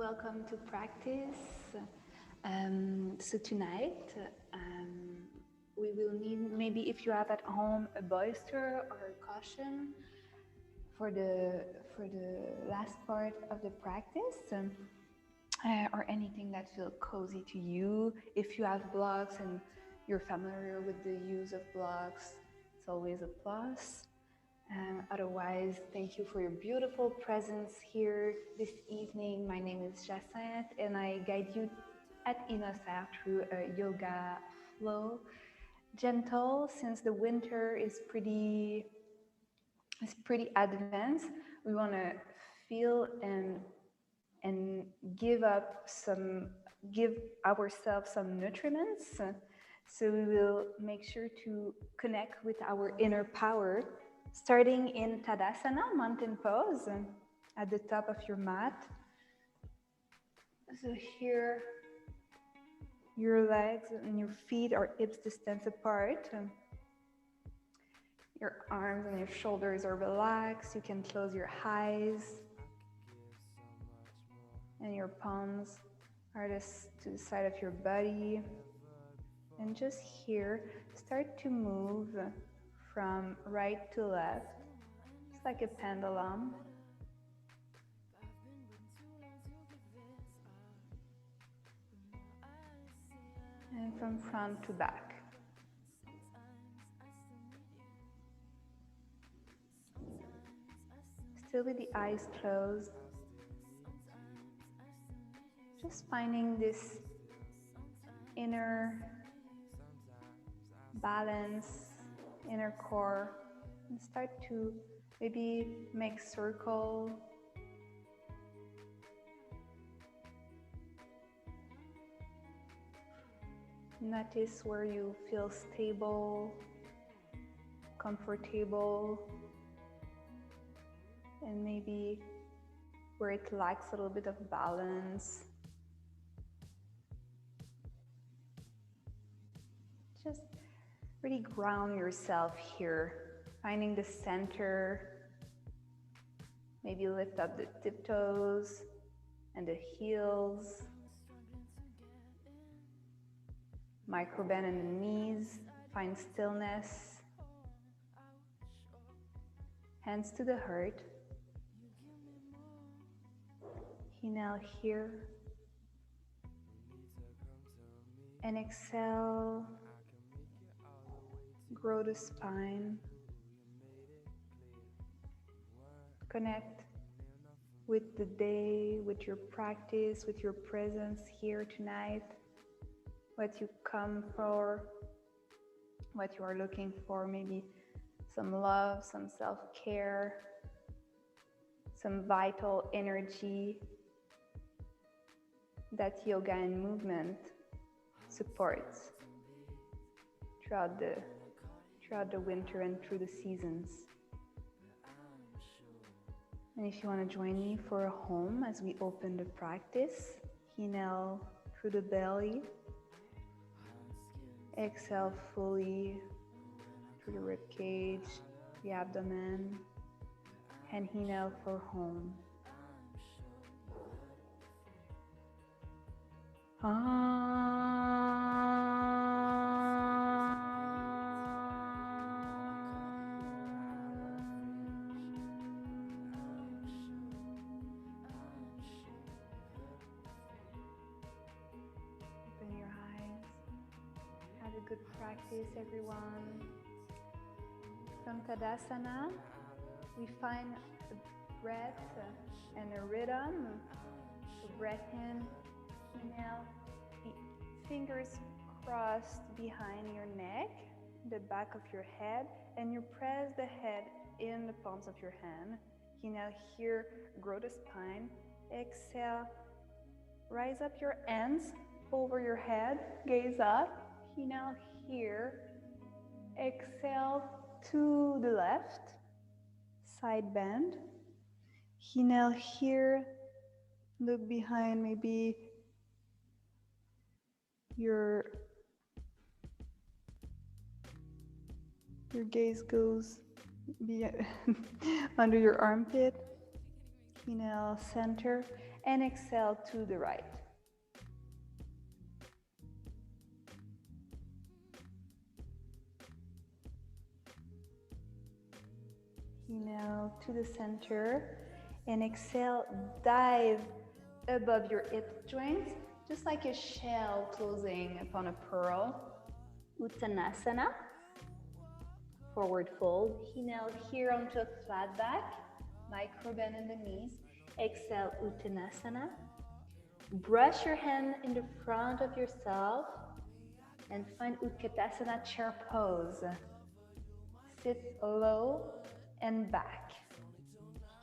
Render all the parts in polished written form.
welcome to practice. So tonight we will need, maybe if you have at home, a bolster or a cushion for the last part of the practice, or anything that feels cozy to you. If you have blocks and you're familiar with the use of blocks, it's always a plus. Otherwise, thank you for your beautiful presence here this evening. My name is Jacinthe, and I guide you at Vinyasa through a yoga flow. Gentle, since the winter is pretty advanced. We want to feel and give up some give ourselves some nutriments. So we will make sure to connect with our inner power, starting in Tadasana, mountain pose, at the top of your mat. So here, your legs and your feet are hips distance apart. Your arms and your shoulders are relaxed. You can close your eyes. And your palms are to the side of your body. And just here, start to move from right to left, just like a pendulum. And from front to back. Still with the eyes closed. Just finding this inner balance, inner core, and start to maybe make circle. Notice where you feel stable, comfortable, and maybe where it lacks a little bit of balance. Just really ground yourself here, finding the center. Maybe lift up the tiptoes and the heels. Micro bend in the knees, find stillness. Hands to the heart. Inhale here. And exhale. Grow the spine. Connect with the day, with your practice, with your presence here tonight. What you come for, what you are looking for, maybe some love, some self-care, some vital energy that yoga and movement supports throughout the winter and through the seasons. And if you want to join me for a home as we open the practice, inhale through the belly, exhale fully through the rib cage, the abdomen, and inhale for home. Open your eyes. Have a good practice, everyone. From Tadasana, we find a breath and a rhythm. So breath in, inhale, fingers crossed behind your neck, the back of your head, and you press the head in the palms of your hand. Inhale here, grow the spine. Exhale, rise up your hands over your head, gaze up. Inhale here, exhale to the left, side bend. Inhale here, look behind, maybe your gaze goes under your armpit. Inhale, center. and exhale to the right. Inhale to the center and exhale, dive above your hip joints, just like a shell closing upon a pearl. Uttanasana, forward fold. Inhale here onto a flat back, micro bend in the knees. Exhale, Uttanasana. Brush your hand in the front of yourself and find Utkatasana chair pose. Sit low and back.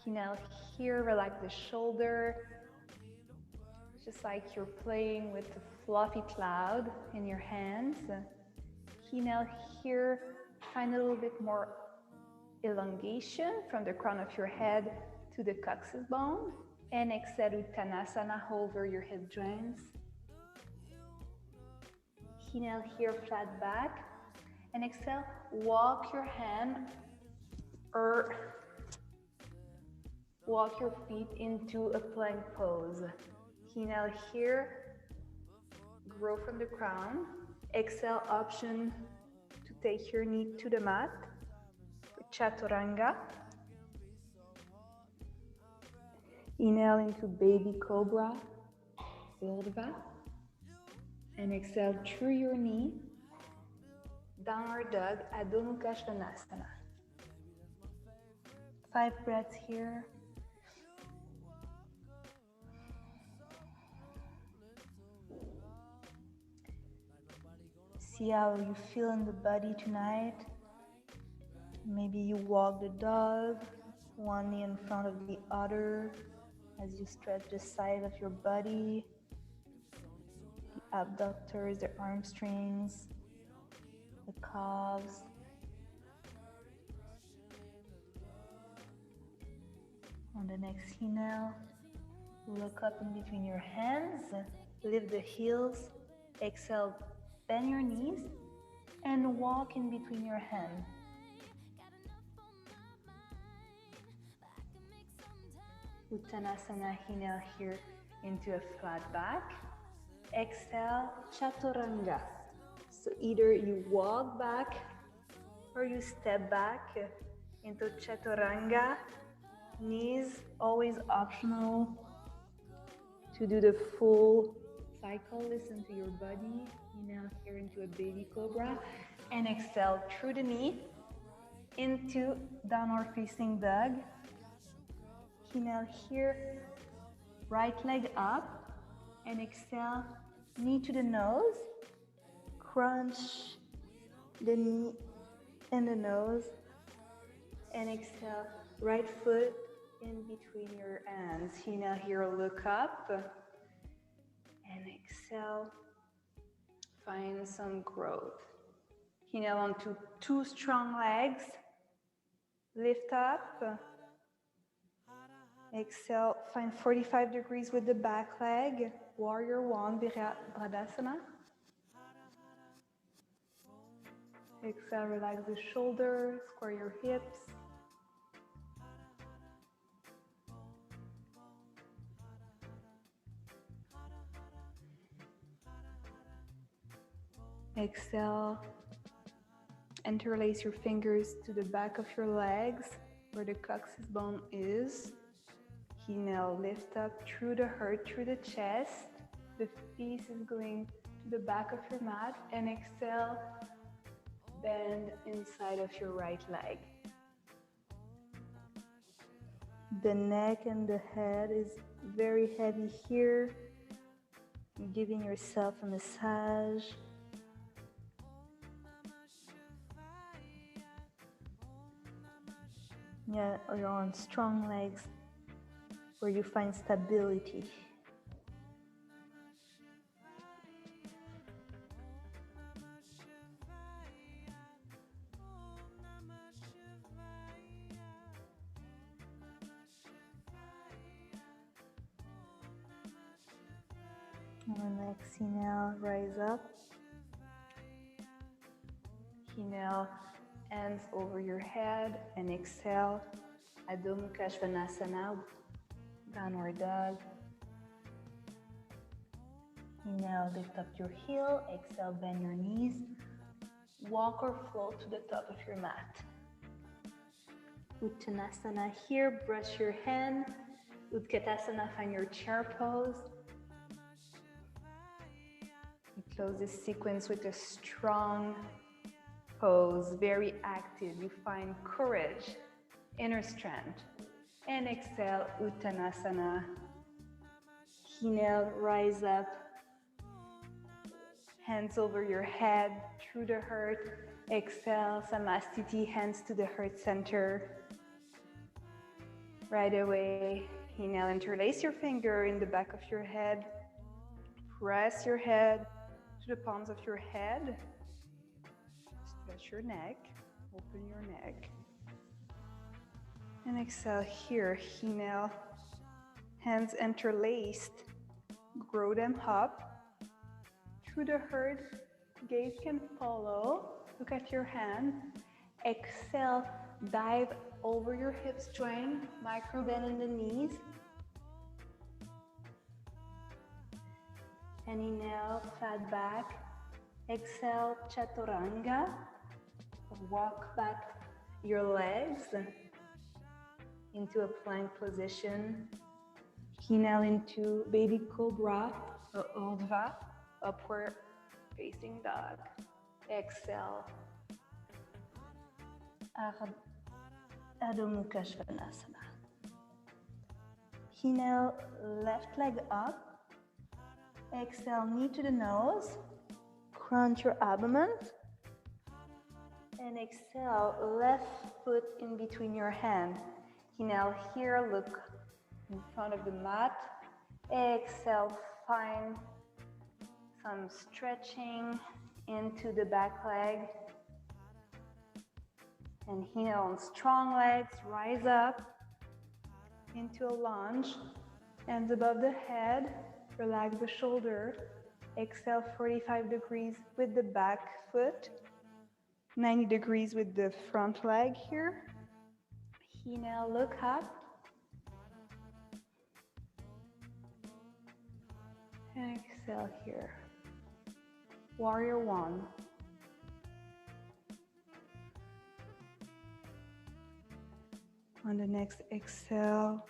Inhale here, relax the shoulder, just like you're playing with a fluffy cloud in your hands. Inhale here, find a little bit more elongation from the crown of your head to the coccyx bone. And exhale, Uttanasana, over your hip joints. Inhale here, flat back. And exhale, walk your hand or walk your feet into a plank pose. Inhale here, grow from the crown. Exhale, option to take your knee to the mat. Chaturanga. Inhale into baby cobra, Urdhva. And exhale through your knee, downward dog, Adho Mukha Svanasana. 5 breaths here. See how you feel in the body tonight. Maybe you walk the dog, one knee in front of the other, as you stretch the side of your body, the abductors, the hamstrings, the calves. On the next inhale, look up in between your hands, lift the heels, exhale, bend your knees, and walk in between your hands. Uttanasana, inhale here into a flat back. Exhale, Chaturanga. So either you walk back or you step back into Chaturanga. Knees always optional to do the full cycle. Listen to your body. Inhale here into a baby cobra and exhale through the knee into downward facing dog. Inhale here, right leg up, and exhale, knee to the nose, crunch the knee and the nose, and exhale, right foot in between your hands. Inhale here, look up, and exhale, find some growth. Inhale onto 2 strong legs, lift up. Exhale, find 45 degrees with the back leg, warrior 1, Virabhadrasana. Exhale, relax the shoulders, square your hips. Exhale, interlace your fingers to the back of your legs, where the coccyx bone is. Inhale, lift up through the heart, through the chest. The face is going to the back of your mat. And exhale, bend inside of your right leg. The neck and the head is very heavy here. Giving yourself a massage. Yeah, you're on strong legs, where you find stability. On the next inhale, rise up. Inhale, hands over your head, and exhale, Adho Mukha Svanasana, downward dog. Inhale, lift up your heel. Exhale, bend your knees. Walk or float to the top of your mat. Uttanasana here, brush your hand. Utkatasana, find your chair pose. We close this sequence with a strong pose, very active. You find courage, inner strength. And exhale, Uttanasana. Inhale, rise up. Hands over your head, through the heart. Exhale, Samastiti, hands to the heart center. Right away, inhale, interlace your finger in the back of your head. Press your head to the palms of your head. Stretch your neck, open your neck. And exhale here, inhale, hands interlaced. Grow them up. Through the heart, gaze can follow. Look at your hand. Exhale, dive over your hips joint, micro bend in the knees. And inhale, flat back. Exhale, chaturanga. Walk back your legs into a plank position. Inhale into baby cobra or urdhva, upward facing dog. Exhale, Adho Mukha Svanasana. Inhale, left leg up. Exhale, knee to the nose. Crunch your abdomen. And exhale, left foot in between your hand. Inhale here, look in front of the mat. Exhale, find some stretching into the back leg. And inhale on strong legs, rise up into a lunge. Hands above the head, relax the shoulder. Exhale 45 degrees with the back foot. 90 degrees with the front leg here. Inhale, look up. Exhale here. Warrior one. On the next exhale,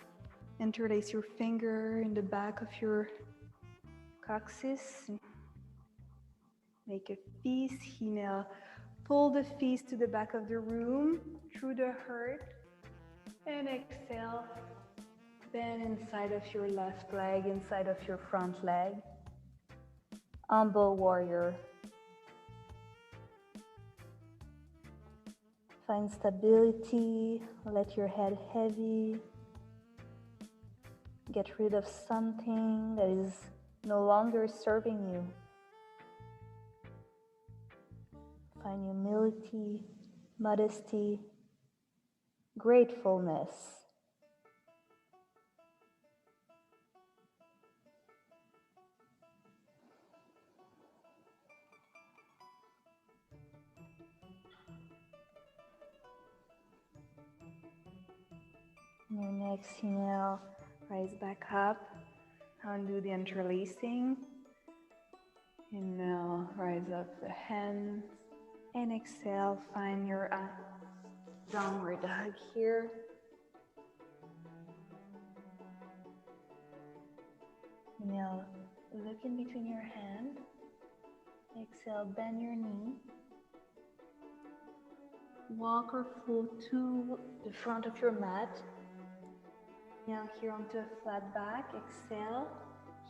interlace your finger in the back of your coccyx. Make a fist. Inhale, pull the fist to the back of the room through the heart. And exhale, bend inside of your left leg, inside of your front leg. Humble warrior. Find stability, let your head heavy. Get rid of something that is no longer serving you. Find humility, modesty, gratefulness. On your next inhale, rise back up. Undo the interlacing. Inhale, rise up the hands. And exhale, find your downward dog here. Inhale, look in between your hands. Exhale, bend your knee. Walk or float to the front of your mat. Inhale here onto a flat back. Exhale.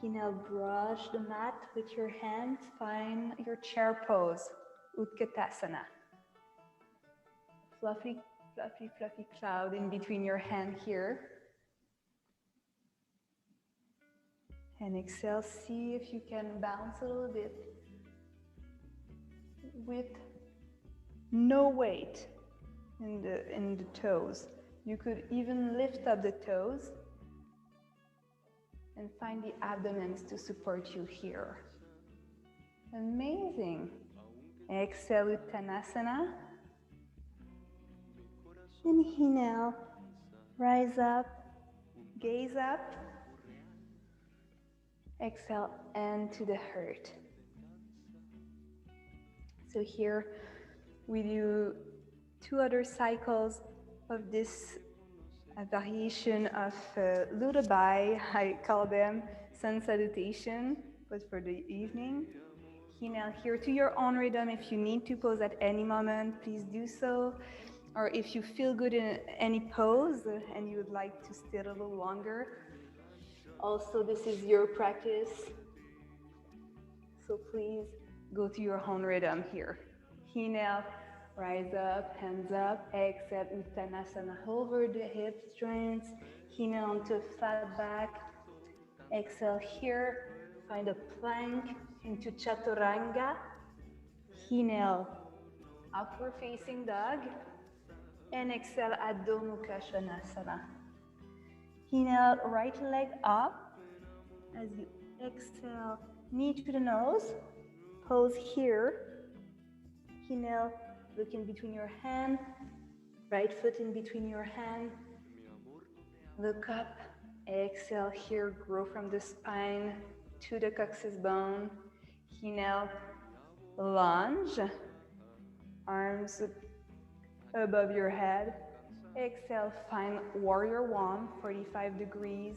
Inhale, brush the mat with your hands. Find your chair pose, Utkatasana. Fluffy, fluffy, fluffy cloud in between your hand here. And exhale, see if you can bounce a little bit with no weight in the toes. You could even lift up the toes and find the abdomens to support you here. Amazing. Exhale, Uttanasana. Inhale, rise up, gaze up. Exhale, and to the heart. So here we do 2 other cycles of this variation of lullaby. I call them sun salutation, but for the evening. Inhale here to your own rhythm. If you need to pause at any moment, please do so. Or if you feel good in any pose and you would like to stay a little longer, also this is your practice. So please go to your own rhythm here. Inhale, rise up, hands up. Exhale, Uttanasana over the hip joints. Inhale onto a flat back. Exhale here, find a plank into Chaturanga. Inhale, upward facing dog. And exhale, Adho Mukha Svanasana. Inhale, right leg up. As you exhale, knee to the nose. Pose here. Inhale, look in between your hand. Right foot in between your hand. Look up. Exhale here, grow from the spine to the coccyx bone. Inhale, lunge. Arms above your head. Exhale, find warrior one, 45 degrees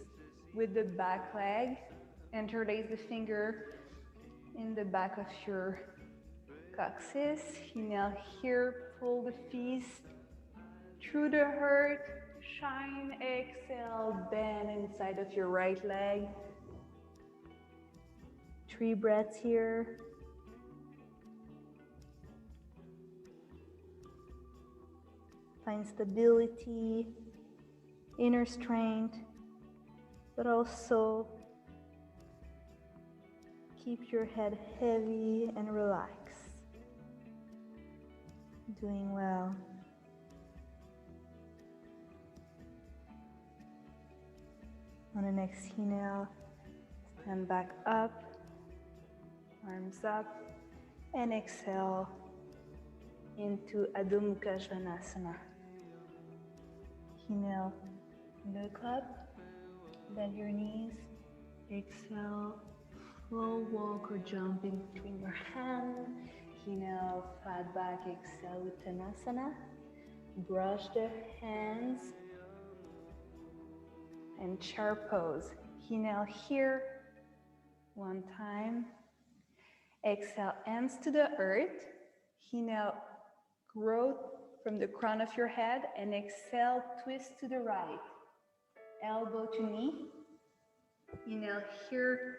with the back leg. Interlace the finger in the back of your coccyx. Inhale here, pull the fist through the heart. Shine, exhale, bend inside of your right leg. 3 breaths here. Find stability, inner strength, but also keep your head heavy and relaxed. Doing well. On the next inhale, stand back up, arms up, and exhale into Adho Mukha Svanasana. Inhale, look up, bend your knees, exhale, flow, walk or jump in between your hands. Inhale, flat back, exhale, Uttanasana. Brush the hands and chair pose. Inhale here, 1 time. Exhale, hands to the earth. Inhale, grow from the crown of your head, and exhale, twist to the right. Elbow to knee. Inhale here,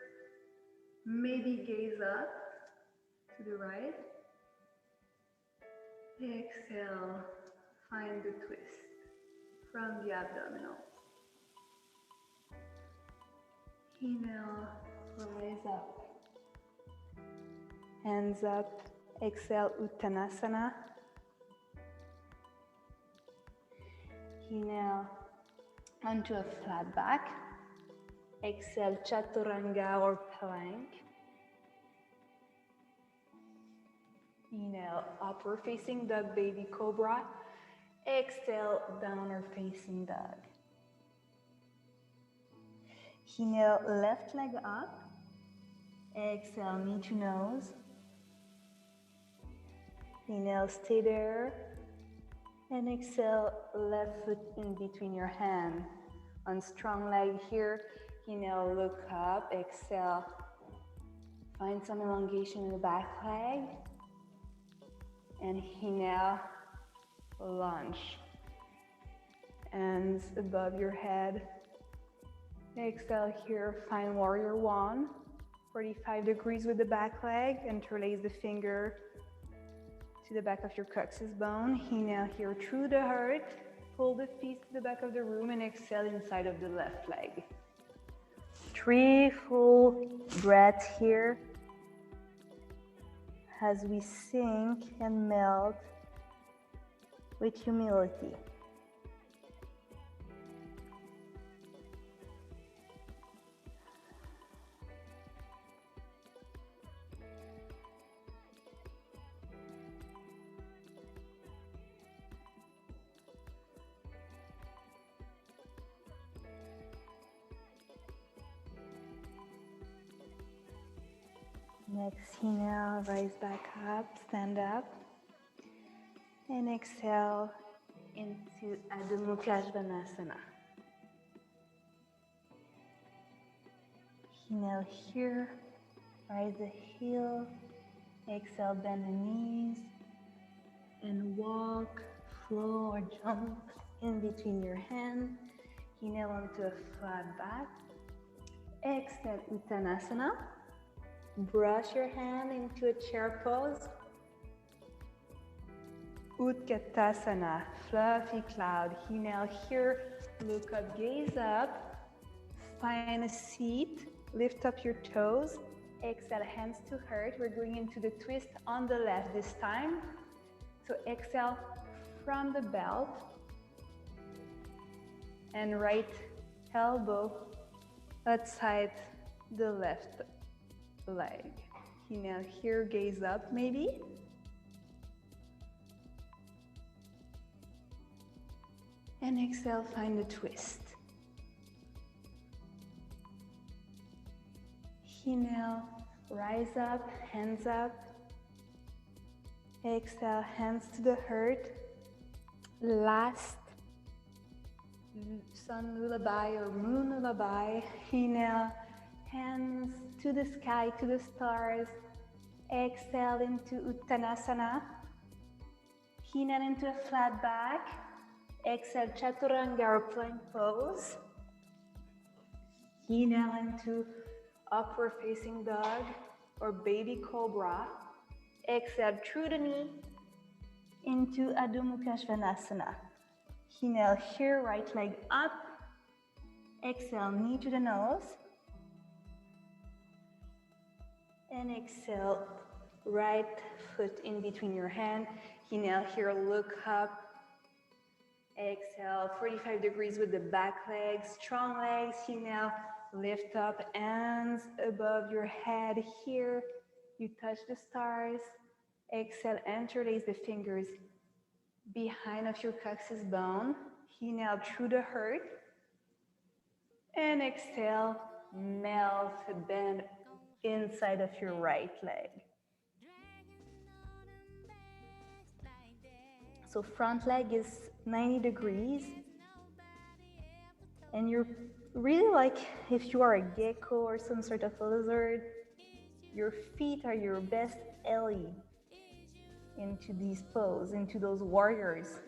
maybe gaze up to the right. Exhale, find the twist from the abdominals. Inhale, rise up. Hands up, exhale, Uttanasana. Inhale, onto a flat back. Exhale, Chaturanga or plank. Inhale, upward facing dog, baby cobra. Exhale, downward facing dog. Inhale, left leg up. Exhale, knee to nose. Inhale, stay there. And exhale, left foot in between your hand. On strong leg here, inhale, look up. Exhale, find some elongation in the back leg. And inhale, lunge. Hands above your head. Exhale here, find warrior one. 45 degrees with the back leg. Interlace the finger to the back of your coccyx bone. Inhale here through the heart. Pull the feet to the back of the room and exhale inside of the left leg. 3 full breaths here as we sink and melt with humility. Exhale, rise back up, stand up. And exhale into Adho Mukha Svanasana. Inhale here, rise the heel. Exhale, bend the knees. And walk, flow, or jump in between your hands. Inhale onto a flat back. Exhale, Uttanasana. Brush your hand into a chair pose. Utkatasana, fluffy cloud. Inhale here, look up, gaze up. Find a seat, lift up your toes. Exhale, hands to heart. We're going into the twist on the left this time. So exhale from the belt. And right elbow outside the left leg. Inhale here, gaze up maybe. And exhale, find the twist. Inhale, rise up, hands up. Exhale, hands to the heart. Last sun lullaby or moon lullaby. Inhale, hands to the sky, to the stars. Exhale into Uttanasana. Inhale into a flat back. Exhale, Chaturanga or plank pose. Inhale into upward facing dog or baby cobra. Exhale through the knee into Adho Mukha Svanasana. Inhale here, right leg up. Exhale, knee to the nose. And exhale, right foot in between your hand. Inhale here, look up. Exhale, 45 degrees with the back legs, strong legs. Inhale, lift up, hands above your head here. You touch the stars. Exhale, interlace the fingers behind of your coccyx bone. Inhale through the heart. And exhale, melt, bend inside of your right leg. So front leg is 90 degrees. And you're really like if you are a gecko or some sort of a lizard, your feet are your best ally into these poses, into those warriors.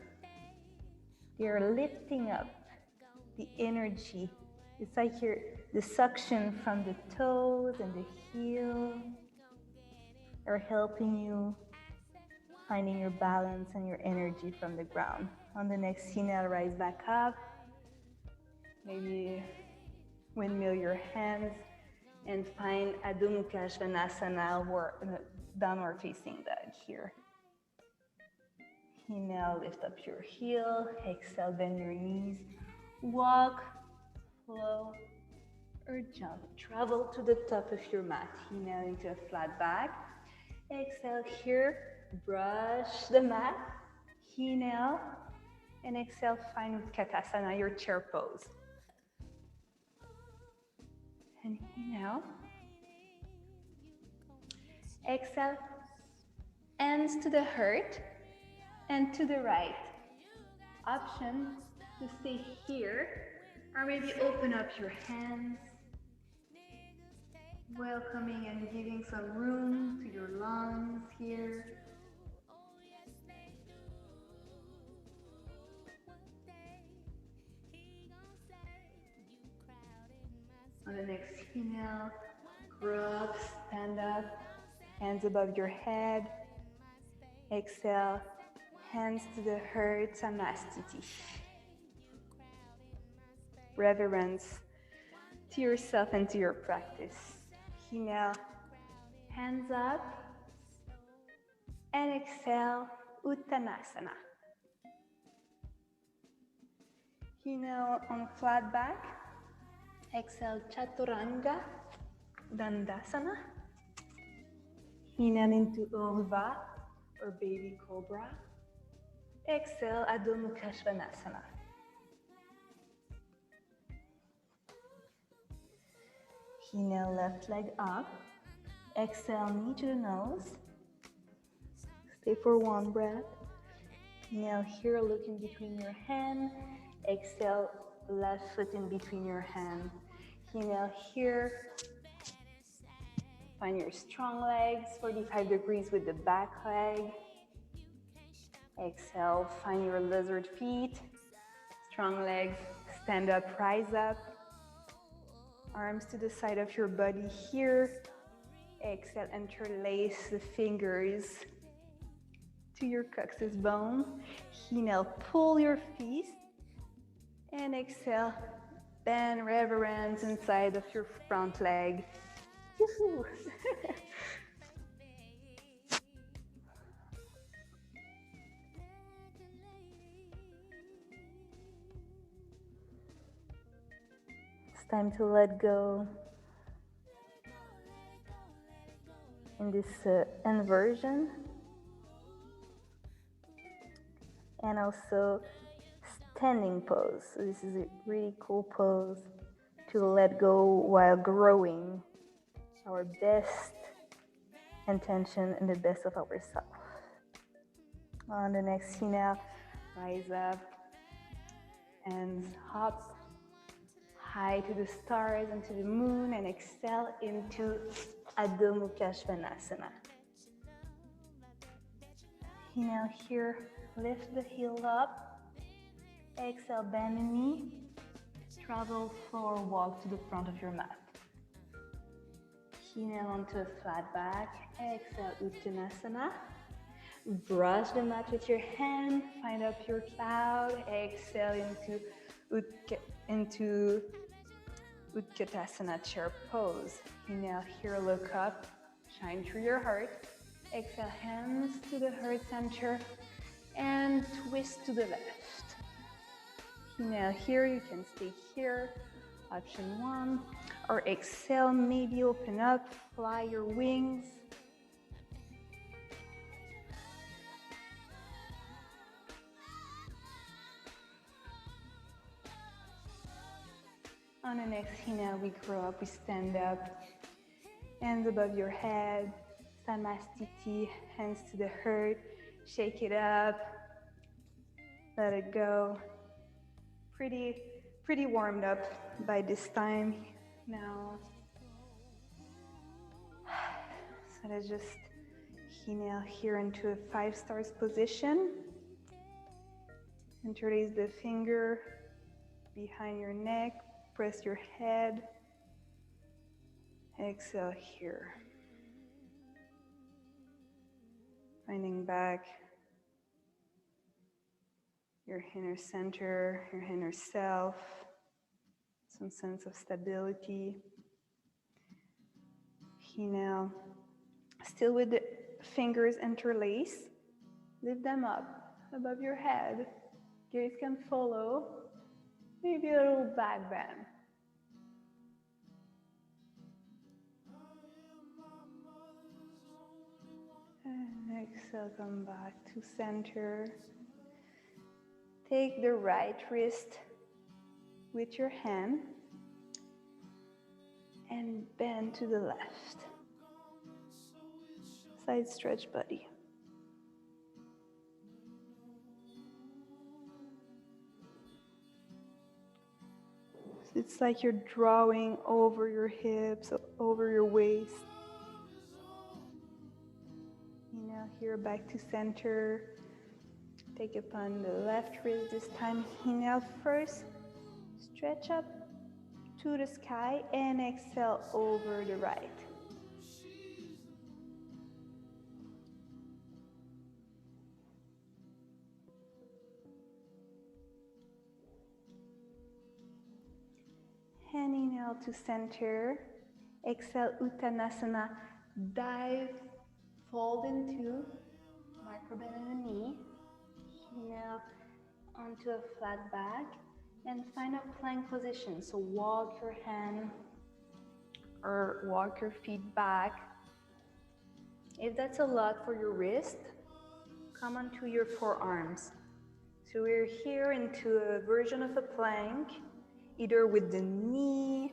They're lifting up the energy. It's like the suction from the toes and the heel are helping you finding your balance and your energy from the ground. On the next inhale, rise back up. Maybe windmill your hands and find Adho Mukha Svanasana or downward facing dog here. Inhale, lift up your heel. Exhale, bend your knees. Walk, flow, or jump. Travel to the top of your mat. Inhale into a flat back. Exhale here, brush the mat. Inhale, and exhale, find Utkatasana, your chair pose. And inhale. Exhale, hands to the heart and to the right. Option to stay here, or maybe open up your hands, welcoming and giving some room to your lungs here. On the next inhale, grow up, stand up, hands above your head. Exhale, hands to the heart, Samastiti. Reverence to yourself and to your practice. Inhale, hands up, and exhale, Uttanasana. Inhale on flat back. Exhale, Chaturanga, Dandasana. Inhale into Urva or baby cobra. Exhale, Adho Mukha Svanasana. Inhale, left leg up. Exhale, knee to the nose. Stay for one breath. Inhale here, look in between your hand. Exhale, left foot in between your hand. Inhale here. Find your strong legs, 45 degrees with the back leg. Exhale, find your lizard feet. Strong legs, stand up, rise up. Arms to the side of your body here. Exhale, interlace the fingers to your coccyx bone. Inhale, pull your feet. And exhale, bend reverence inside of your front leg. Woohoo! It's time to let go in this inversion, and also standing pose. So this is a really cool pose to let go while growing our best intention and the best of ourselves. On the next inhale, rise up and hop high to the stars and to the moon, and exhale into Adho Mukha Svanasana. Inhale here, lift the heel up. Exhale, bend the knee. Travel floor walk to the front of your mat. Inhale onto a flat back. Exhale, Uttanasana. Brush the mat with your hand. Find up your cloud. Exhale into Utkatasana chair pose. Inhale here, look up. Shine through your heart. Exhale, hands to the heart center and twist to the left. Inhale here, you can stay here, option one. Or exhale, maybe open up, fly your wings. On the next inhale, we grow up, we stand up. Hands above your head, Samastiti, hands to the heart, shake it up, let it go. Pretty warmed up by this time now. So let's just inhale here into a 5 stars position. Interlace the finger behind your neck, press your head. Exhale here. Finding back your inner center, your inner self, some sense of stability. Inhale, still with the fingers interlaced, lift them up above your head. Gaze can follow, maybe a little back bend. And exhale, come back to center. Take the right wrist with your hand and bend to the left. Side stretch body. So it's like you're drawing over your hips, over your waist. Inhale here, back to center. Take upon the left wrist this time. Inhale first, stretch up to the sky, and exhale over the right. And inhale to center. Exhale, Uttanasana. Dive, fold into micro bend in the knee. Inhale onto a flat back and find a plank position. So walk your hand or walk your feet back. If that's a lot for your wrist, come onto your forearms. So we're here into a version of a plank, either with the knee,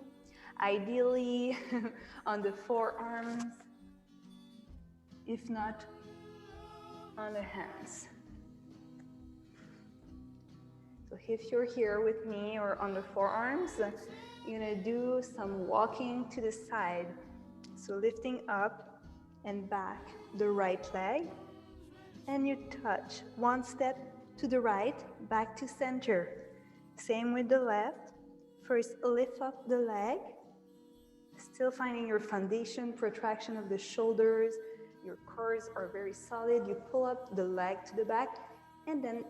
ideally on the forearms, if not on the hands. So if you're here with me or on the forearms, you're gonna do some walking to the side. So lifting up and back the right leg, and you touch one step to the right, back to center. Same with the left. First, lift up the leg, still finding your foundation, protraction of the shoulders. Your cores are very solid. You pull up the leg to the back, and then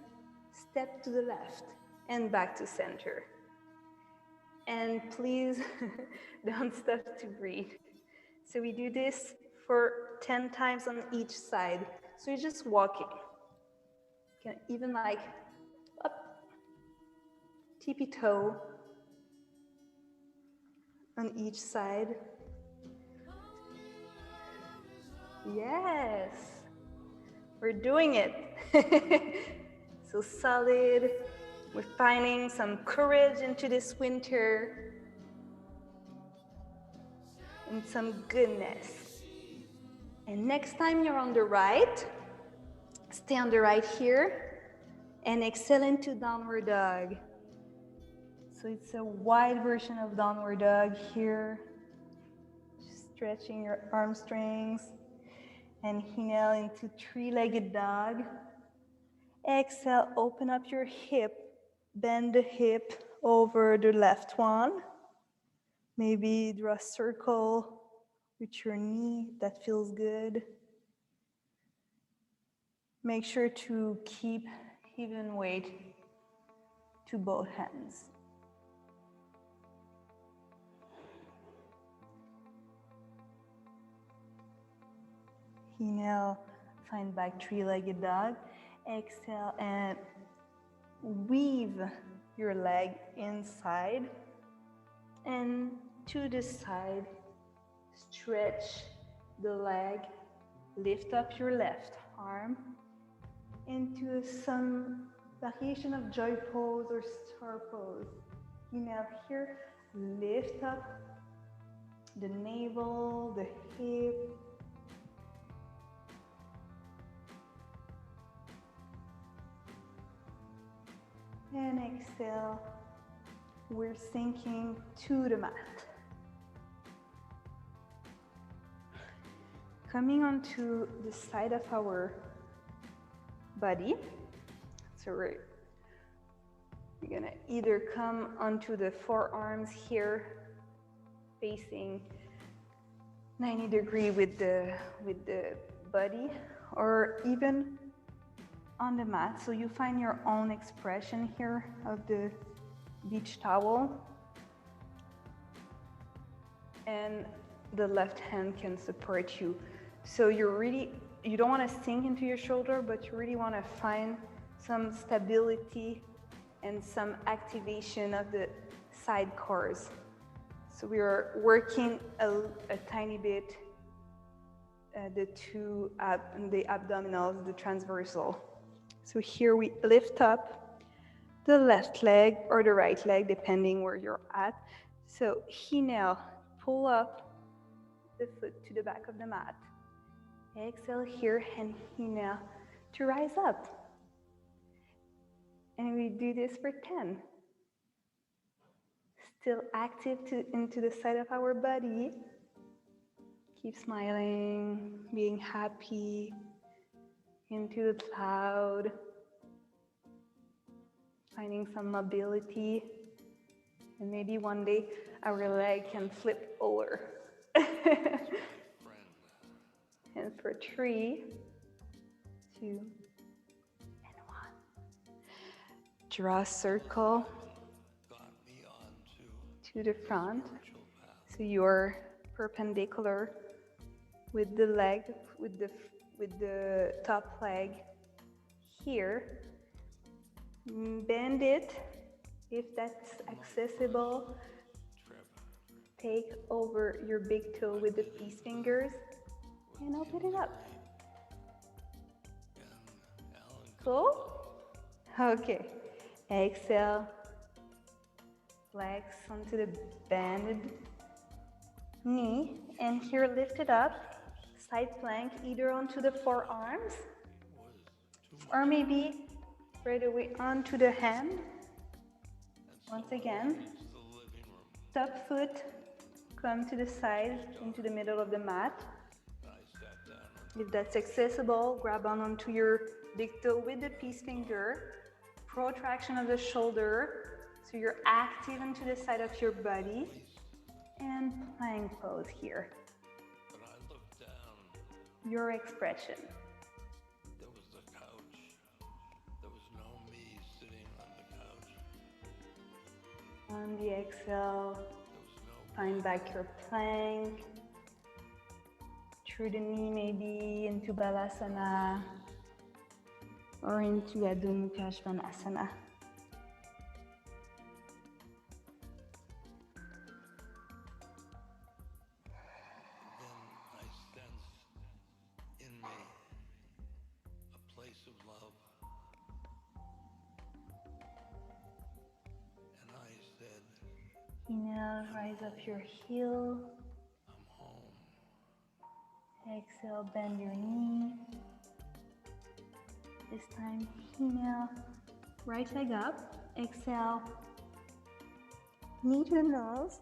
step to the left and back to center. And please don't stop to breathe. So we do this for 10 times on each side. So you're just walking. You can even like up, tippy toe on each side. Yes, we're doing it. So solid. We're finding some courage into this winter and some goodness. And next time you're on the right, stay on the right here and exhale into downward dog. So it's a wide version of downward dog here. Just stretching your arm strings. And inhale into three-legged dog. Exhale, open up your hip. Bend the hip over the left one. Maybe draw a circle with your knee. That feels good. Make sure to keep even weight to both hands. Inhale, find back three-legged dog. Exhale and weave your leg inside and to the side. Stretch the leg. Lift up your left arm into some variation of joy pose or star pose. Inhale here, lift up the navel, the hip. And exhale, we're sinking to the mat. Coming onto the side of our body. So we're gonna either come onto the forearms here, facing 90 degrees with the body, or even on the mat. So you find your own expression here of the beach towel. And the left hand can support you. So you don't want to sink into your shoulder, but you really want to find some stability and some activation of the side cores. So we are working a tiny bit the abdominals, the transversal. So here we lift up the left leg or the right leg, depending where you're at. So inhale, pull up the foot to the back of the mat. Exhale here and inhale to rise up. And we do this for 10. Still active into the side of our body. Keep smiling, being happy, into the cloud. Finding some mobility. And maybe one day our leg can flip over. And for 3, 2, and 1. Draw a circle to the front. So you're perpendicular with the leg, with the top leg here. Bend it if that's accessible. Take over your big toe with the peace fingers and open it up. Cool? Okay. Exhale. Flex onto the bended knee. And here, lift it up. side plank, either onto the forearms or maybe right away onto the hand. Once again, top foot come to the side into the middle of the mat. If that's accessible, grab onto your big toe with the peace finger. Protraction of the shoulder, so you're active into the side of your body. And plank pose here. Your expression. There was the couch. There was no me sitting on the couch. On the exhale, find back your plank. Through the knee maybe into Balasana or into Adho Mukha Svanasana. Then I sensed in me a place of love. And I said, Inhale, rise up your heel. I'm home. Exhale, bend your knee. This time, inhale, right leg up. Exhale, knee to the nose.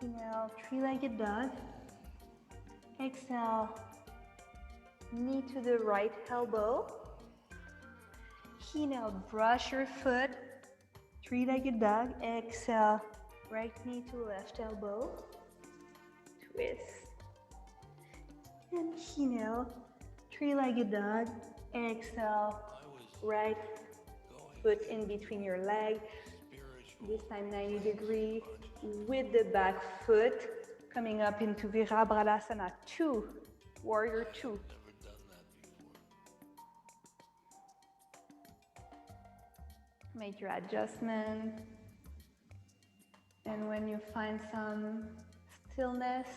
Inhale, three-legged dog. Exhale, knee to the right elbow. Inhale, brush your foot. Three-legged dog. Exhale, right knee to left elbow. Twist. And inhale, three-legged dog. Exhale, right foot in between your leg. This time 90 degree with the back foot coming up into Virabhadrasana 2, Warrior 2. Never done that before. Make your adjustment. And when you find some stillness,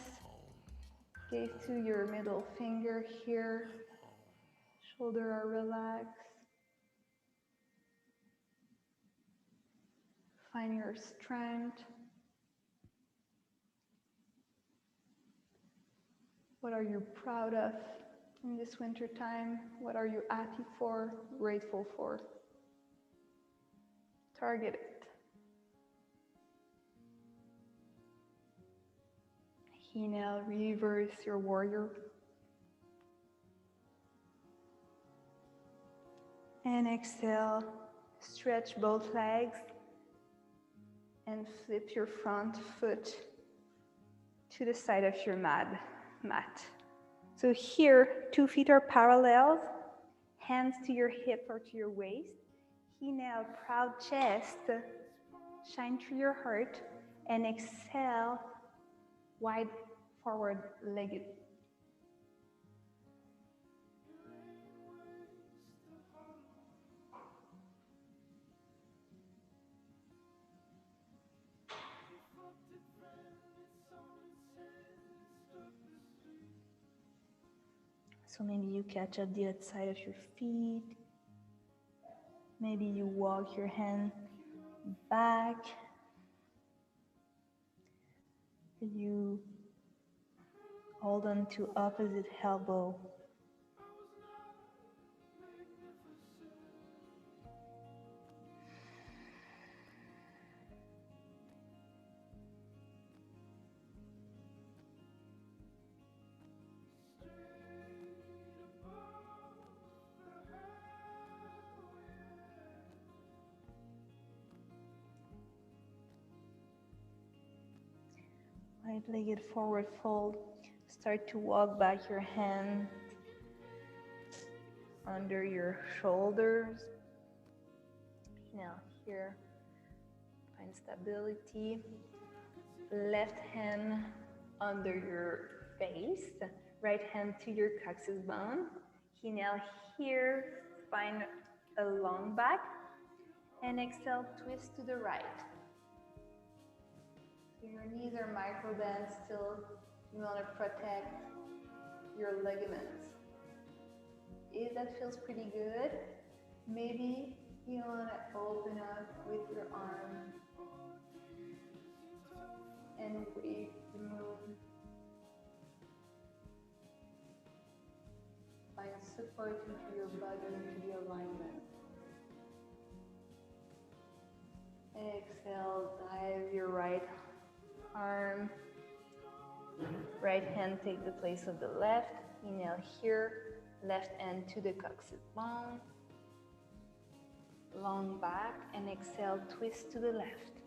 gaze to your middle finger here. Shoulder are relaxed. Find your strength. What are you proud of in this winter time? What are you happy for, grateful for? Target it. Inhale, reverse your warrior. And exhale, stretch both legs and flip your front foot to the side of your mat. So here, 2 feet are parallel, hands to your hip or to your waist. Inhale, proud chest, shine through your heart, and exhale, wide forward legged. So maybe you catch up the outside of your feet. Maybe you walk your hand back. You hold on to opposite elbow. Right-legged forward fold. Start to walk back your hand under your shoulders. Now here, find stability. Left hand under your face. Right hand to your coccyx bone. Inhale here, find a long back. And exhale, twist to the right. So your knees are micro bent still. You want to protect your ligaments. If that feels pretty good, maybe you want to open up with your arm and wave the moon find support into your body, into the alignment. Exhale, dive your right arm, right hand take the place of the left. Inhale here, left hand to the coccyx bone, long back, and exhale, twist to the left.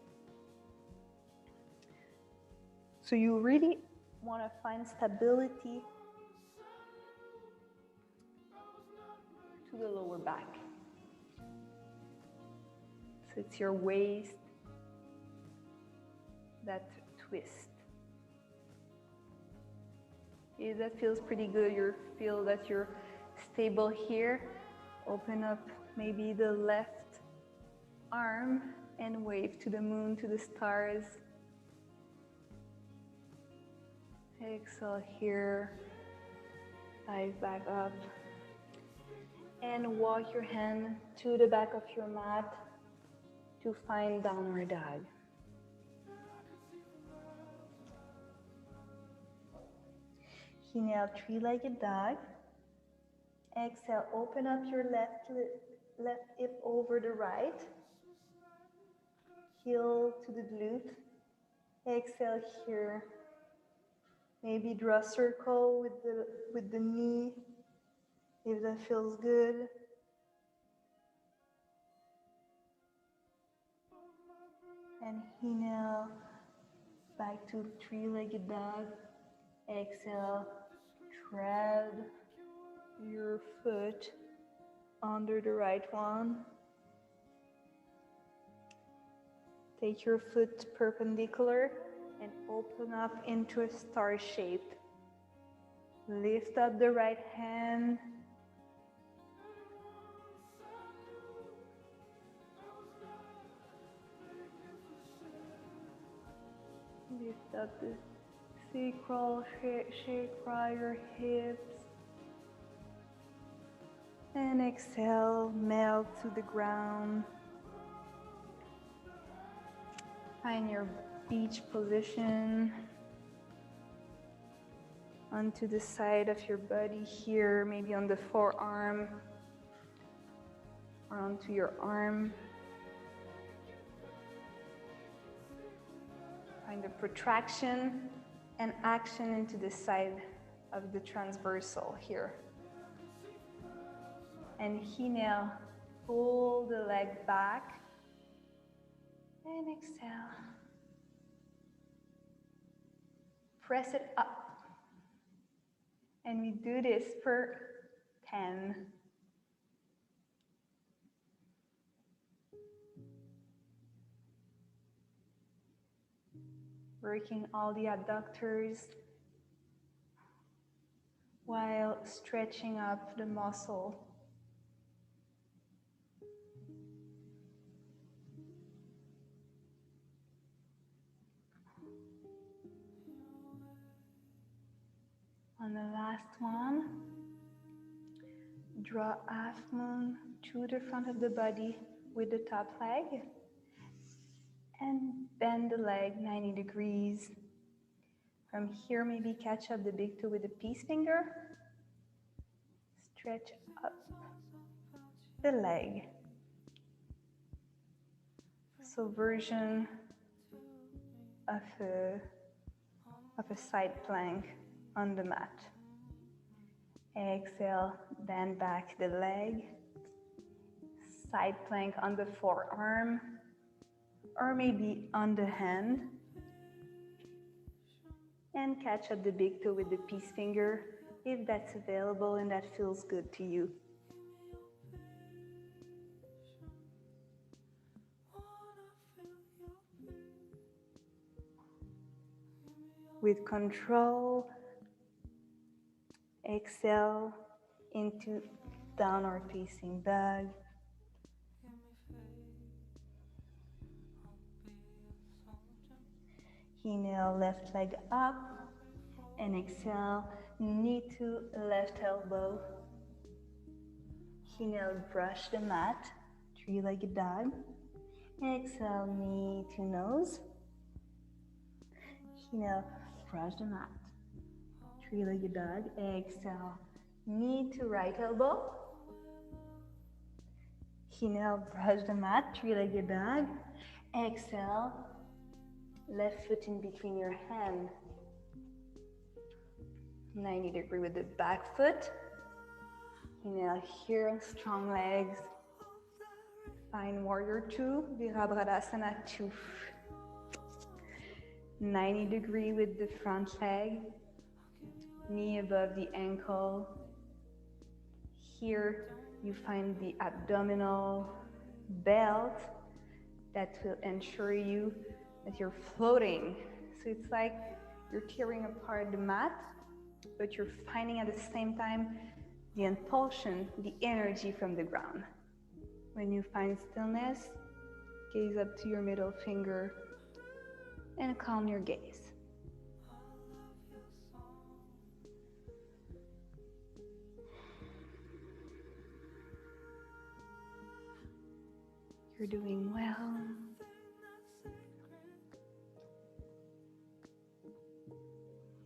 So you really want to find stability to the lower back. So it's your waist that twist. If that feels pretty good, you feel that you're stable here. Open up maybe the left arm and wave to the moon, to the stars. Exhale here, dive back up, and walk your hand to the back of your mat to find downward dog. Inhale, three-legged dog. Exhale, open up your left hip over the right. Heel to the glute. Exhale here. Maybe draw a circle with the knee, if that feels good. And inhale, back to three-legged dog. Exhale, tread your foot under the right one. Take your foot perpendicular and open up into a star shape. Lift up the right hand. Lift up the sacral chakra, your hips. And exhale, melt to the ground. Find your beach position onto the side of your body here, maybe on the forearm or onto your arm. Find the protraction and action into the side of the transversal here. And inhale, pull the leg back and exhale. Press it up. And we do this for 10. Working all the adductors while stretching up the muscle. On the last one, draw half moon to the front of the body with the top leg and bend the leg 90 degrees. From here, maybe catch up the big toe with the peace finger. Stretch up the leg. So version of a side plank on the mat. Exhale, bend back the leg. Side plank on the forearm or maybe on the hand. And catch up the big toe with the peace finger if that's available and that feels good to you. With control, exhale into downward facing dog. Inhale, left leg up, and exhale, knee to left elbow. Inhale, brush the mat, three-legged dog. Exhale, knee to nose. Inhale, brush the mat, three-legged dog. Exhale, knee to right elbow. Inhale, brush the mat, three-legged dog. Exhale, left foot in between your hand. 90 degree with the back foot. Inhale here, strong legs. Find warrior two, Virabhadasana 2. 90 degree with the front leg. Knee above the ankle. Here you find the abdominal belt that will ensure you that you're floating. So it's like you're tearing apart the mat, but you're finding at the same time the impulsion, the energy from the ground. When you find stillness, gaze up to your middle finger and calm your gaze. You're doing well.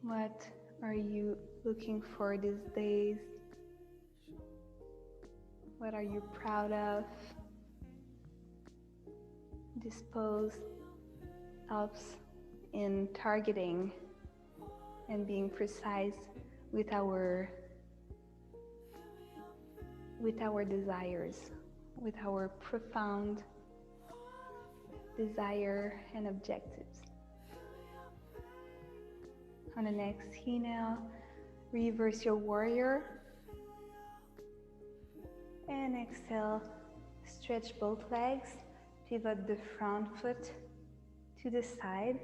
What are you looking for these days? What are you proud of? This pose helps in targeting and being precise with our desires, with our profound desire and objectives. On the next inhale, reverse your warrior. And exhale, stretch both legs, pivot the front foot to the side.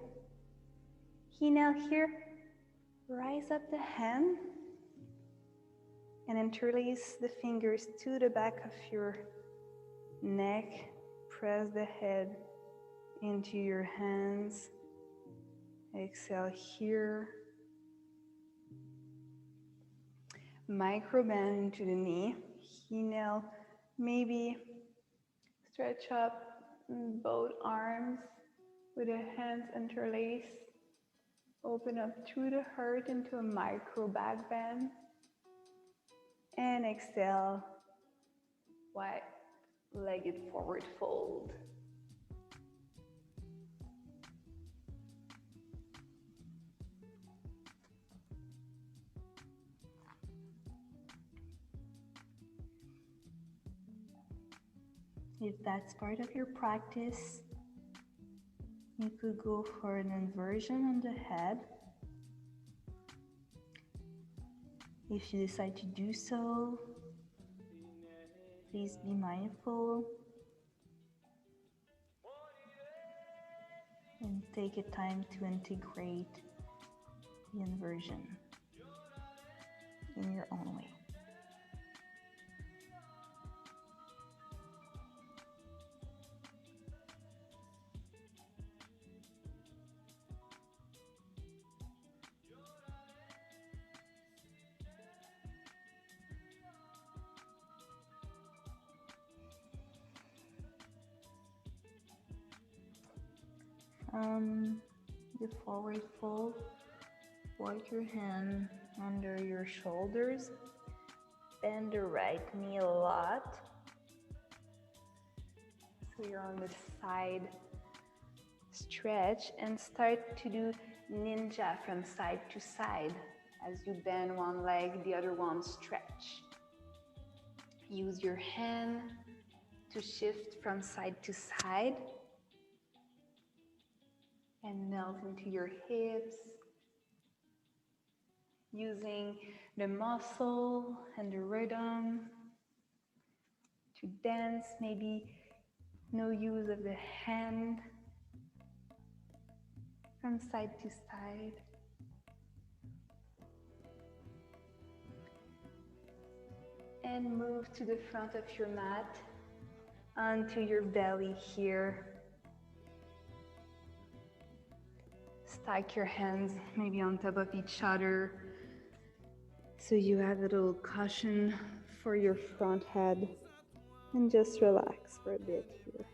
Inhale here, rise up the hand and interlace the fingers to the back of your neck. Press the head into your hands. Exhale here. Micro bend into the knee. Inhale, maybe stretch up both arms with the hands interlaced. Open up through the heart into a micro back bend. And exhale, wide-legged forward fold. If that's part of your practice, you could go for an inversion on the head. If you decide to do so, please be mindful and take a time to integrate the inversion in your own way. The forward fold, walk your hand under your shoulders, bend the right knee a lot, so you're on the side stretch, and start to do ninja from side to side. As you bend one leg, the other one stretch. Use your hand to shift from side to side and melt into your hips, using the muscle and the rhythm to dance. Maybe no use of the hand, from side to side. And move to the front of your mat, onto your belly here. Stack your hands maybe on top of each other, so you have a little cushion for your front head, and just relax for a bit here.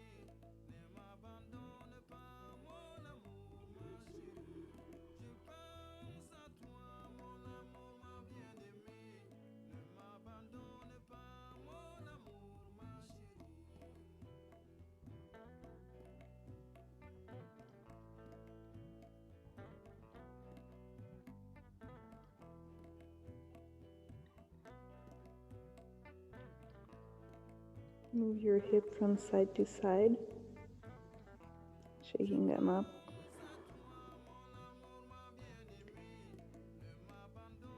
Move your hip from side to side, shaking them up.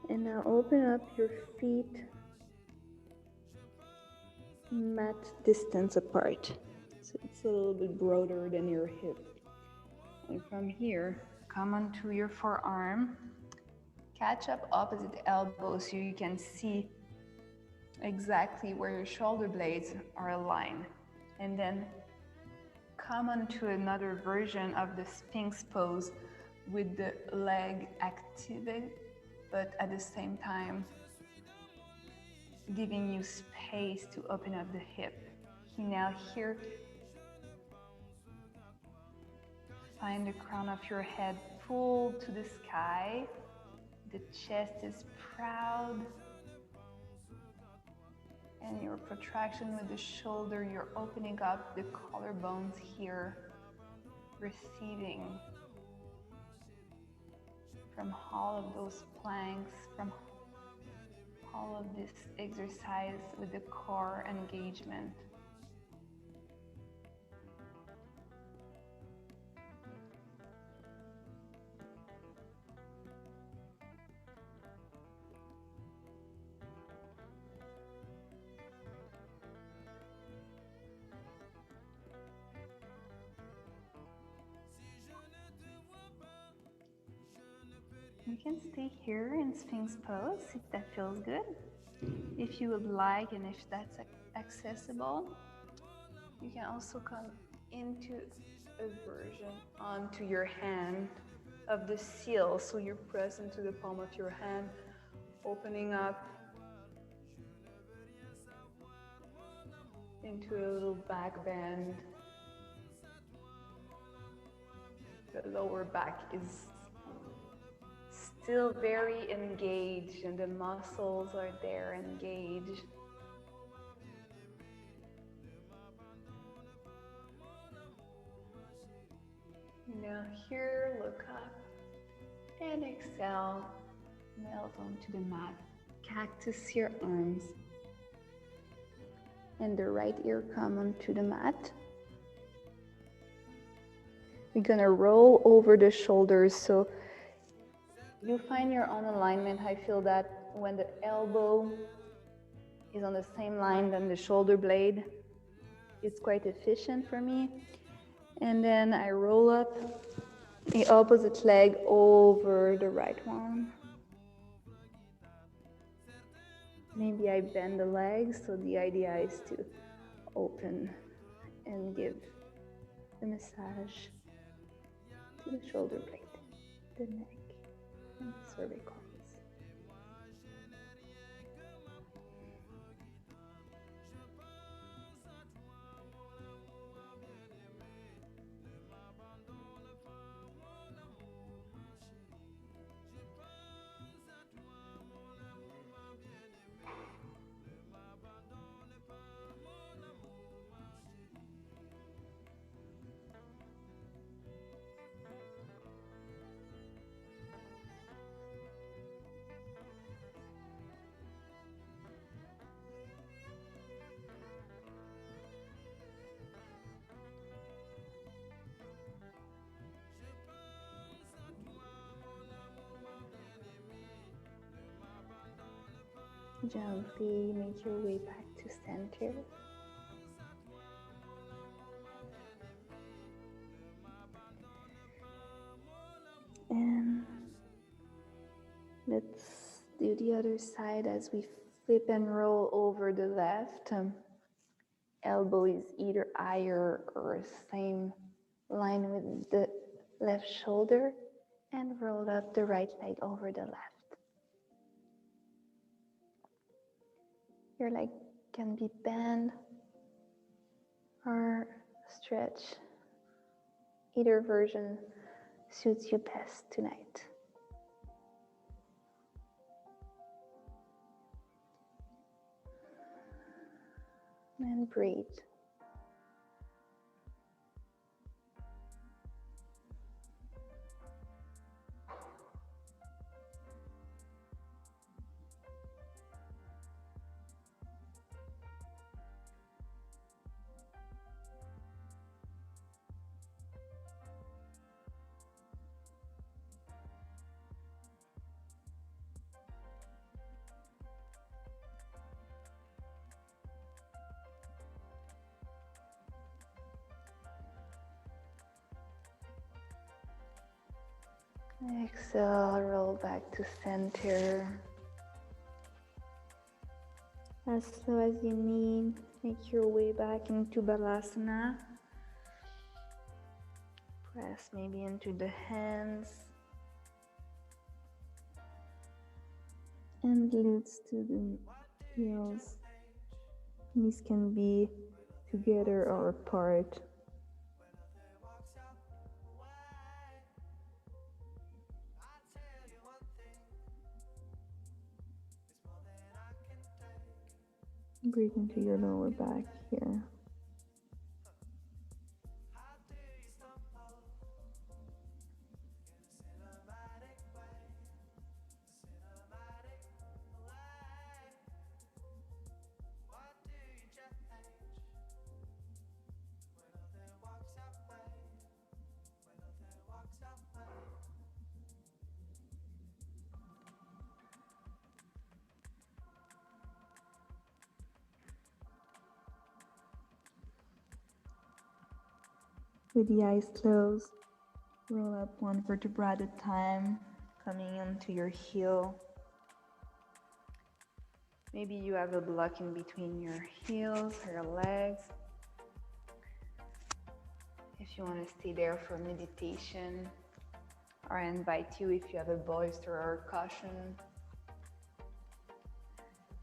And now open up your feet mat distance apart. So it's a little bit broader than your hip. And from here, come onto your forearm. Catch up opposite elbow so you can see exactly where your shoulder blades are aligned. And then come onto another version of the Sphinx pose with the leg activated, but at the same time giving you space to open up the hip. Now here, find the crown of your head pulled to the sky. The chest is proud. And your protraction with the shoulder, you're opening up the collarbones here, receiving from all of those planks, from all of this exercise with the core engagement. You can stay here in Sphinx pose if that feels good. If you would like, and if that's accessible, you can also come into a version onto your hand of the seal. So you press into the palm of your hand, opening up into a little back bend. The lower back is still very engaged and the muscles are there engaged. Now here, look up and exhale, melt onto the mat. Cactus your arms. And the right ear come onto the mat. We're gonna roll over the shoulders so you find your own alignment. I feel that when the elbow is on the same line than the shoulder blade, it's quite efficient for me. And then I roll up the opposite leg over the right one. Maybe I bend the legs, so the idea is to open and give the massage to the shoulder blade, the neck, and the cervicals. Gently make your way back to center. And let's do the other side as we flip and roll over the left. Elbow is either higher or same line with the left shoulder, and roll up the right leg over the left. Your leg can be bent or stretch. Either version suits you best tonight. And breathe. Exhale, roll back to center. As slow as you need, make your way back into Balasana. Press maybe into the hands and glutes to the heels. These can be together or apart. Breathe into your lower back here. With the eyes closed, roll up one vertebra at a time, coming onto your heel. Maybe you have a block in between your heels or your legs. If you want to stay there for meditation, or I invite you, if you have a bolster or a cushion,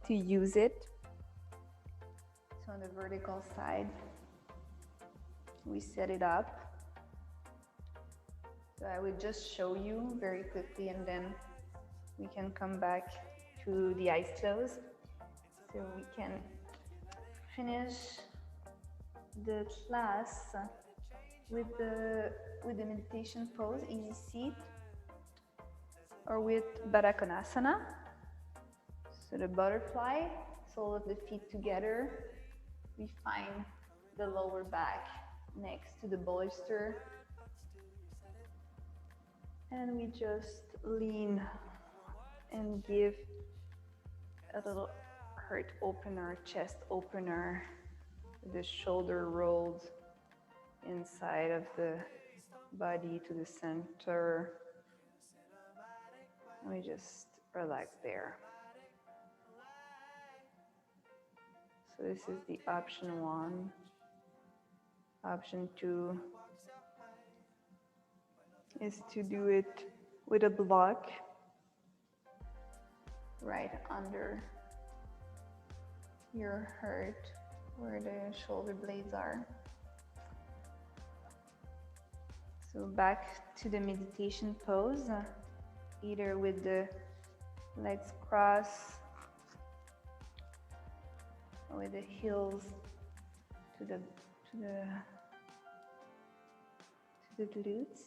to use it. So on the vertical side, we set it up. So I will just show you very quickly and then we can come back to the eyes closed. So we can finish the class with the meditation pose, easy seat, or with Baddha Konasana. So the butterfly, sole of the feet together. We find the lower back next to the bolster. And we just lean and give a little heart opener, chest opener, with the shoulder rolled inside of the body to the center. And we just relax there. So this is the option 1. Option 2 is to do it with a block right under your heart where the shoulder blades are. So back to the meditation pose, either with the legs crossed or with the heels to the glutes.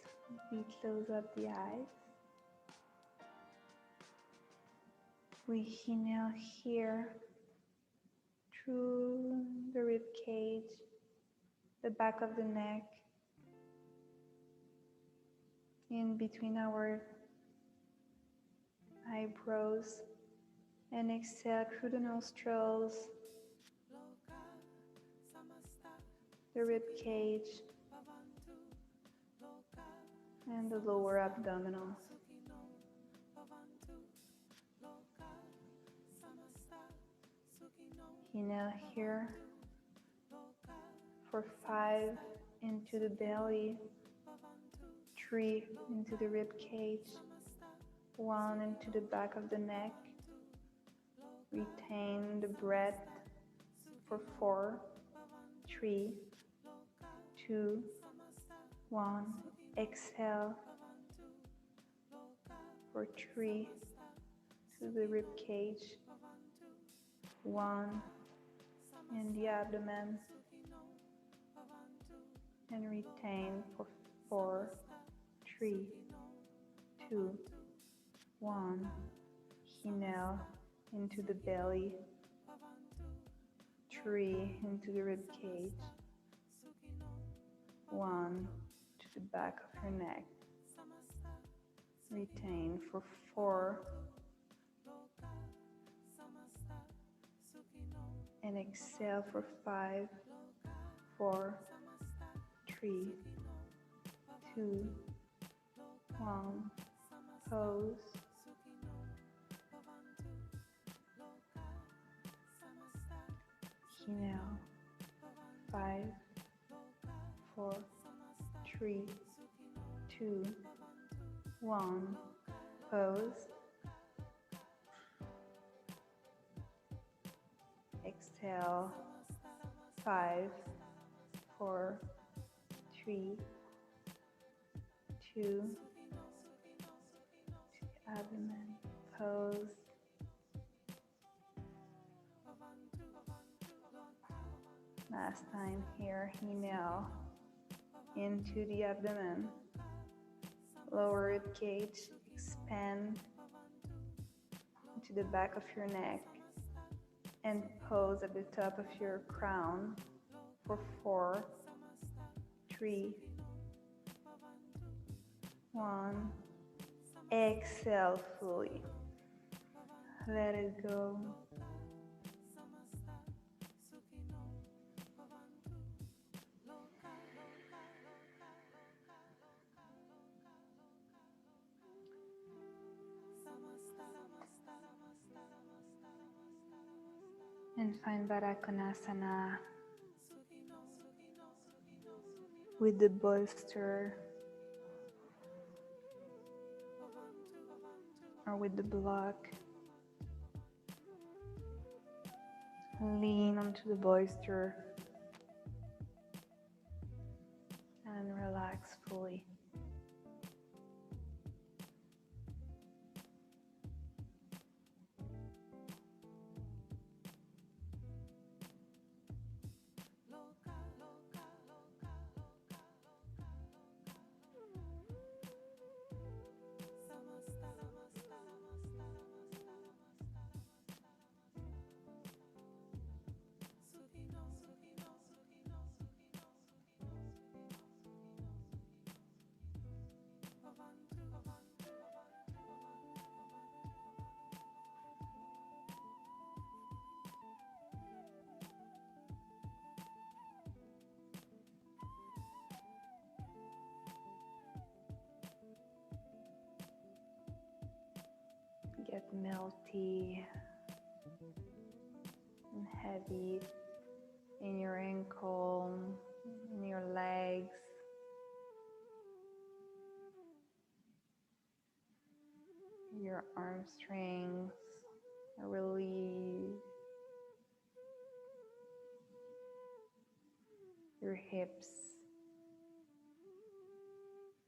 We close up the eyes. We inhale here through the rib cage, the back of the neck, in between our eyebrows, and exhale through the nostrils, the rib cage, and the lower abdominal. Inhale here for 5 into the belly, 3 into the rib cage, 1 into the back of the neck. Retain the breath for 4, 3, 2, 1. Exhale for 3 to the rib cage, 1 in the abdomen, and retain for 4, 3, 2, 1. Inhale into the belly, 3 into the rib cage, 1 to the back of your neck. Retain for 4, and exhale for 5, 4, 3, 2, 1. pose. Inhale, 5, 4, 3, 2, 1, pose. Exhale, 5, 4, 3, 2, abdomen, pose. Last time here, inhale into the abdomen, lower rib cage, expand into the back of your neck, and pose at the top of your crown for 4, 3, 1. Exhale fully. Let it go. And find Konasana with the bolster or with the block. Lean onto the bolster and relax fully. Get melty and heavy in your ankle, in your legs, your arm strings. Release your hips,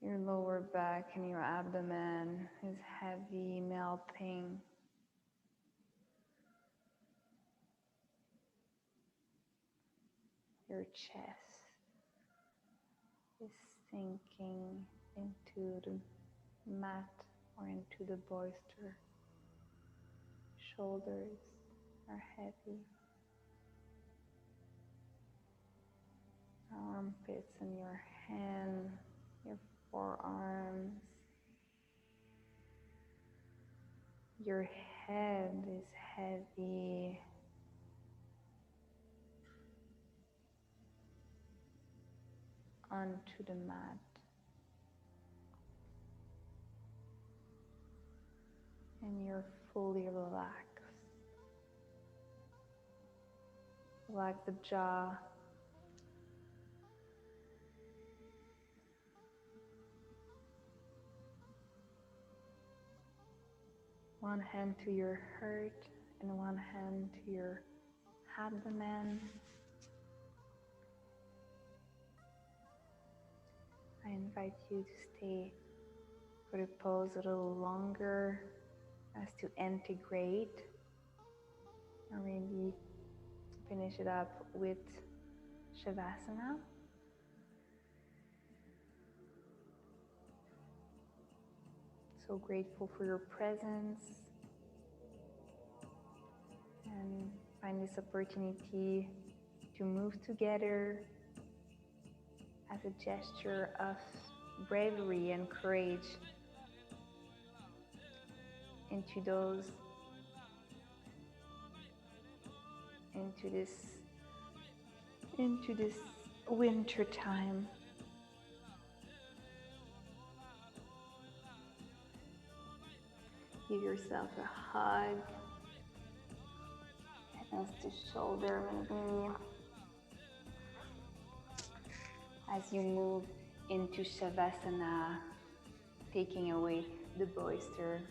your lower back and your abdomen is heavy, melting. Your chest is sinking into the mat or into the bolster. Shoulders are heavy. Armpits in your hand, your forearms. Your head is heavy. Onto the mat. And you're fully relaxed. Relax the jaw. One hand to your heart and one hand to your abdomen. I invite you to stay for the pose a little longer as to integrate, or maybe finish it up with Shavasana. So grateful for your presence and find this opportunity to move together as a gesture of bravery and courage into this winter time. Give yourself a hug. Hands to shoulder maybe. As you move into Shavasana, taking away the bolster